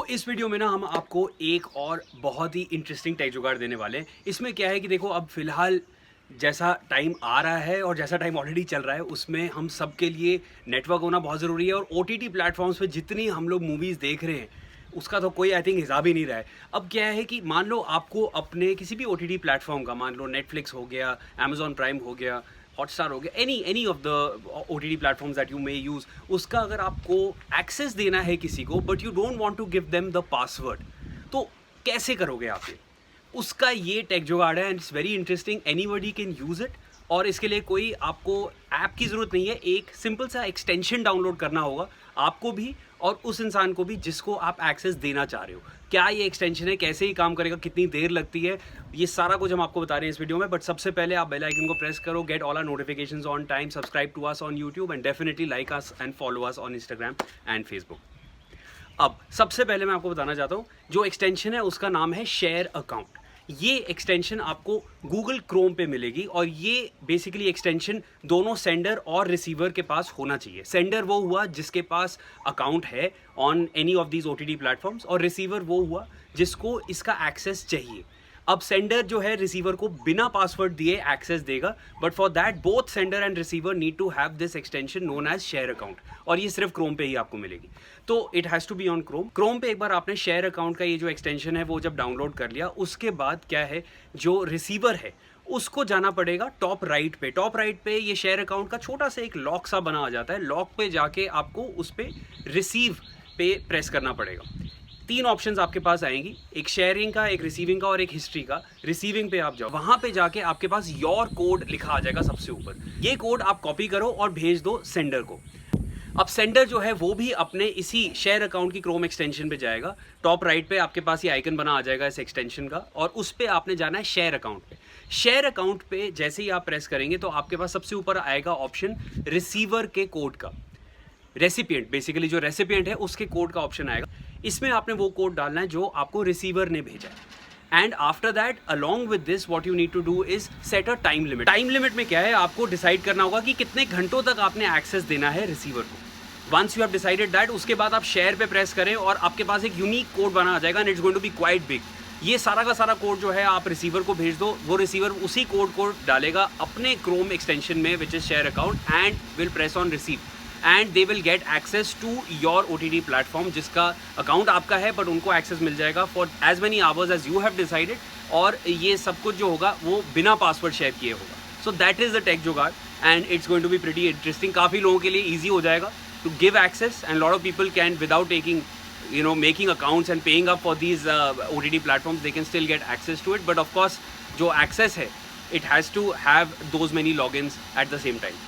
इस वीडियो में ना हम आपको एक और बहुत ही इंटरेस्टिंग टेक जुगाड़ देने वाले हैं। इसमें क्या है कि देखो, अब फिलहाल जैसा टाइम आ रहा है और जैसा टाइम ऑलरेडी चल रहा है, उसमें हम सब के लिए नेटवर्क होना बहुत ज़रूरी है। और ओटीटी प्लेटफॉर्म्स पे जितनी हम लोग मूवीज़ देख रहे हैं, उसका तो कोई आई थिंक हिसाब ही नहीं रहा है। अब क्या है कि मान लो आपको अपने किसी भी ओटीटी प्लेटफॉर्म का, मान लो नेटफ्लिक्स हो गया, अमेजॉन प्राइम हो गया, हॉटस्टार हो गया, any of the OTT platforms that you may use, उसका अगर आपको एक्सेस देना है किसी को, but you don't want to give them the password, तो कैसे करोगे आप ये? उसका ये टेक जुगाड़ है and it's very interesting. Anybody can use it. और इसके लिए कोई आपको ऐप की ज़रूरत नहीं है, एक सिंपल सा एक्सटेंशन डाउनलोड करना होगा आपको भी और उस इंसान को भी जिसको आप एक्सेस देना चाह रहे हो। क्या ये एक्सटेंशन है, कैसे ही काम करेगा, कितनी देर लगती है, ये सारा कुछ हम आपको बता रहे हैं इस वीडियो में। बट सबसे पहले आप बेल आइकन को प्रेस करो, get all our notifications on time, subscribe to us on YouTube and definitely like us and follow us on Instagram and Facebook. अब सबसे पहले मैं आपको बताना चाहता हूँ, जो एक्सटेंशन है उसका नाम है शेयर अकाउंट। ये एक्सटेंशन आपको गूगल क्रोम पे मिलेगी और ये बेसिकली एक्सटेंशन दोनों सेंडर और रिसीवर के पास होना चाहिए। सेंडर वो हुआ जिसके पास अकाउंट है on any of these OTT platforms, और रिसीवर वो हुआ जिसको इसका एक्सेस चाहिए। अब सेंडर जो है रिसीवर को बिना पासवर्ड दिए एक्सेस देगा, but for that both sender and receiver need to have this extension known as share account, और ये सिर्फ क्रोम पे ही आपको मिलेगी। तो it has to be on Chrome. Chrome पे एक बार आपने शेयर अकाउंट का ये जो एक्सटेंशन है वो जब डाउनलोड कर लिया, उसके बाद क्या है, जो रिसीवर है उसको जाना पड़ेगा टॉप राइट पे। टॉप राइट पे ये शेयर अकाउंट का छोटा सा एक लॉक सा बना आ जाता है। लॉक पे जाके आपको उस पे रिसीव पे प्रेस करना पड़ेगा। तीन ऑप्शंस आपके पास आएंगी, एक शेयरिंग का, एक रिसीविंग का और एक हिस्ट्री का। रिसीविंग पे आप जाओ, वहां पे जाके आपके पास योर कोड लिखा आ जाएगा सबसे ऊपर। ये कोड आप कॉपी करो और भेज दो सेंडर को। अब सेंडर जो है वो भी अपने इसी शेयर अकाउंट की क्रोम एक्सटेंशन पे जाएगा। टॉप राइट पे आपके पास ये आइकन बना आ जाएगा इस एक्सटेंशन का, और उस पे आपने जाना है शेयर अकाउंट पे। शेयर अकाउंट पे जैसे ही आप प्रेस करेंगे तो आपके पास सबसे ऊपर आएगा ऑप्शन रिसीवर के कोड का। रेसिपिएंट, बेसिकली जो रेसिपिएंट है उसके कोड का ऑप्शन आएगा। इसमें आपने वो कोड डालना है जो आपको रिसीवर ने भेजा है। And after that along with this what you need to do is set a time limit. Time limit में क्या है, आपको डिसाइड करना होगा कि कितने घंटों तक आपने एक्सेस देना है रिसीवर को। Once you have decided that, उसके बाद आप शेयर पे प्रेस करें और आपके पास एक यूनिक कोड बना आ जाएगा and it's going to be quite big. ये सारा का सारा कोड जो है आप रिसीवर को भेज दो, वो रिसीवर उसी कोड को डालेगा अपने क्रोम एक्सटेंशन में which is share account and will press on receive and they will get access to your OTT platform जिसका अकाउंट आपका है, बट उनको एक्सेस मिल जाएगा for as many hours as you have decided. और ये सब कुछ जो होगा वो बिना पासवर्ड शेयर किए होगा। So that is the tech jugaad and it's going to be pretty interesting. काफ़ी लोगों के लिए ईजी हो जाएगा to give access, and a lot of people can, without taking, making accounts and paying up for these OTT platforms, they can still get access to it. But of course, जो access है, it has to have those many logins at the same time.